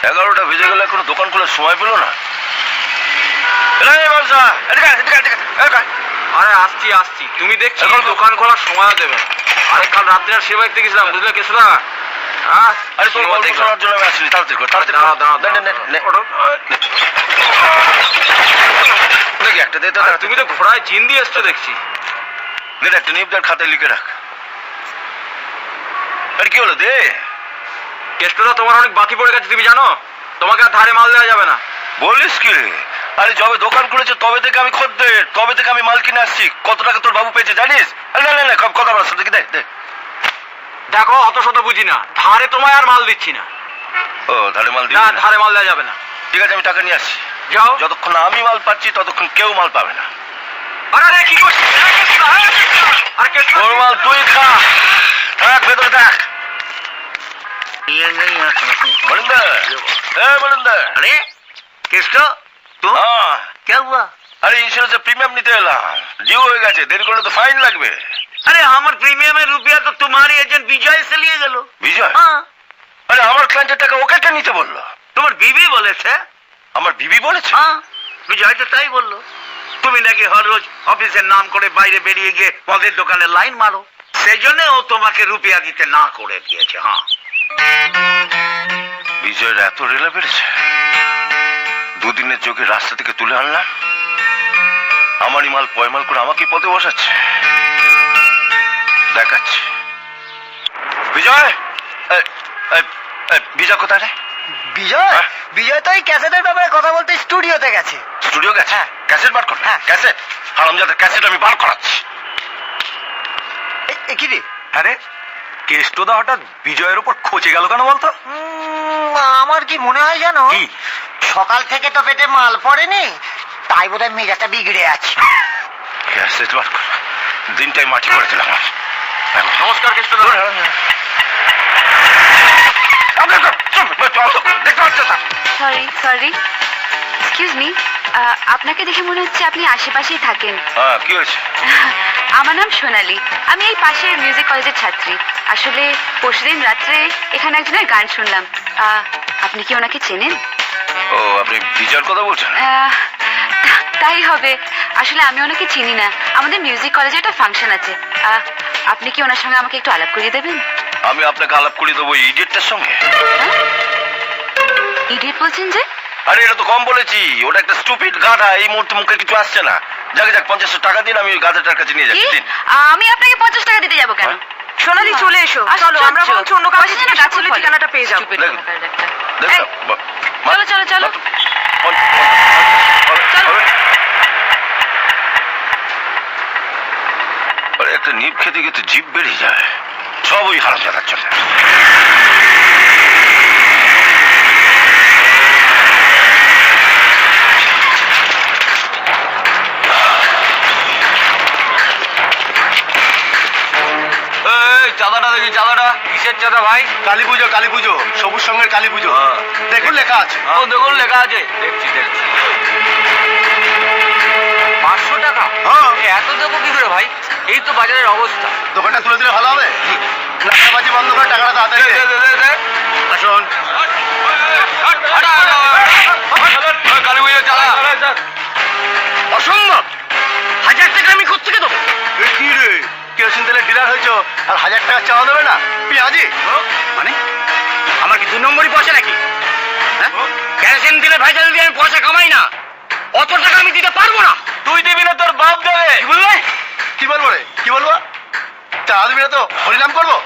11টা বেজে গেলে কোনো দোকান খোলার সময় পেলো না। আরে আসছি তুমি দেখছি দোকান খোলার সময় দেবে। আরে কাল রাত্রে আর সেবা দেখতে গেছিলাম, বুঝলে কেসুদা? আরে তোর গল্প শোনার জন্য আমি আসিনি। তাড়াতাড়ি কর, তাড়াতাড়ি দেখি একটা দে তো। তুমি তো ঘোড়ায় চিন দিয়ে এসছো দেখছি। দে একটা নিপদার খাতায় লিখে রাখ। আরে কি হলো দে। কেসুদা তোমার অনেক বাকি পড়ে গেছে, তুমি জানো? তোমাকে আর ধারে মাল দেওয়া যাবে না। বলিস কি রে? আরে যবে দোকান খুলেছে তবে থেকে আমি খদ্দের, তবে থেকে আমি মাল কিনে আসছি। কত টাকা তোর বাবু পেয়েছে জানিস? না কথা বলার সাথে দে। দেখো অত শত বুঝি না, ধারে তোমায় আর মাল দিচ্ছি না। ও ধারে মাল দিবি না, না? ধারে মাল দেওয়া যাবে না। ঠিক আছে, আমি টাকা নিয়ে আসছি। যাও। যতক্ষণ না আমি মাল পাচ্ছি ততক্ষণ কেউ মাল পাবে না। আরে কি করছিস? আরে কেসুদা তোর মাল তুই খা। থাক ভেতরে থাক। মনিন্দর अरे केस्टो तुम क्या हुआ? আরে ইন্স্যুরেন্সের প্রিমিয়াম নিতে এলাম। ডিউ হয়ে গেছে, দেরি করলে তো ফাইন লাগবে। अरे हमारे प्रीमियम में रुपया तो तुम्हारे एजेंट विजय से लिए गलो। বিজয়? हाँ। আরে আমার ক্লায়েন্টের টাকা ওকে কে নিতে বললো? তোমার বিবি বলেছে। আমার বিবি বলেছে? हाँ, विजय तो তাই বললো। তুমি নাকি হর রোজ অফিসের নাম করে বাইরে বেরিয়ে গিয়ে মদের দোকানে লাইন মারো, সেই জন্য ও তোমাকে রুপিয়া দিতে না করে দিয়েছে। হ্যাঁ, বিজয়ের এত রেলা বেড়েছে। দুদিনের চোখে রাস্তা থেকে তুলে আনলাম, আমারই মাল পয়মাল করে আমাকে পদে বসাচ্ছে। দেখাচ্ছে। বিজয়, বিজয় কোথায় রে? বিজয়? বিজয় তো এই ক্যাসেটের ব্যাপারে কথা বলতে স্টুডিওতে গেছে। স্টুডিও গেছে? হ্যাঁ। ক্যাসেট বার কর। হ্যাঁ। ক্যাসেট? হারামজাদার ক্যাসেট আমি বার করাচ্ছি। কি রে? আরে কেষ্টদা হঠাৎ বিজয়ের উপর খোঁচে গেল কেন বলতো? আমার কি মনে হয় জানো, কি? সকাল থেকে তো পেটে মাল পড়েনি, তাই বোধহয় মেজাজটা বিগড়ে আছে। ক্যাসেট বার কর। দিনটাই মাটি করে দিলাম। নমস্কার কেষ্টদা। সরি এক্সকিউজ মি, আপনাকে দেখে মনে হচ্ছে আপনি আশেপাশেই থাকেন। কি হয়েছে? আমার নাম সোনালি, আমি এই পাশের মিউজিক কলেজের ছাত্রী। আসলে পরশুদিন রাত্রে এখানে একজনের গান শুনলাম। আপনি কি ওনাকে চেনেন? ও, আপনি বিজয়ের কথা বলছেন? তাই হবে। আসলে আমি ওনাকে চিনি না, আমাদের মিউজিক কলেজে একটা ফাংশন আছে। আপনি কি ওনার সঙ্গে আমাকে একটু আলাপ করিয়ে দেবেন? আমি আপনাকে আলাপ করিয়ে দেবো ইডিয়েটটার সঙ্গে। ইডিয়েট বলছেন যে? আরে এটা তো কম বলেছি, ওটা একটা স্টুপিড গাধা। এই মুহূর্তে মুখে কিছু আসছে না। যাক 50 টাকা দিন, আমি ওই গাধাটার কাছে নিয়ে যাচ্ছি। দিন। আমি আপনাকে 50 টাকা দিতে যাবো কেন? সোনালি চলে এসো, চলো আমরা বরঞ্চ অন্য কাউকে জিজ্ঞাসা করলে ঠিকানাটা পেয়ে যাবো। চলো চলো চলো। আরে একটা নিপ খেতে গিয়ে তো জিভ বেরিয়ে যায়। সব ওই হারামজাদার জন্য। চাঁদাটা দেখি, চাঁদাটা কিসের চাঁদা ভাই? কালী পুজো, সবুজ সঙ্গের কালী পুজো। দেখুন লেখা আছে। ও দেখুন লেখা আছে, দেখছি 500 টাকা? হ্যাঁ। এত দেবো কি করে ভাই? এই তো বাজারের অবস্থা। দোকানটা তুলে দিলে ভালো হবে। নাকাবাজি বন্ধ করে টাকাটা তাড়াতাড়ি দে। আসুন। কালী পুজো চাঁদা অসম্ভব। 1000 টাকা আমি কোত্থেকে দেবো? কি রে, কেরোসিন তেলের ডিলার হয়েছ আর 1000 টাকা চাওয়া দেবে না? পেঁয়াজি মানে আমার কি 2 নম্বরই পয়সা নাকি? কেরোসিন দিলে ভেজাল দিয়ে আমি পয়সা কামাই না। অত টাকা আমি দিতে পারবো না। তুই দিবি না, তোর বাপ দেবে। কি বলবে? কি বলবো রে? কি বলবো? চা দিবি না তো হরিনাম করবো?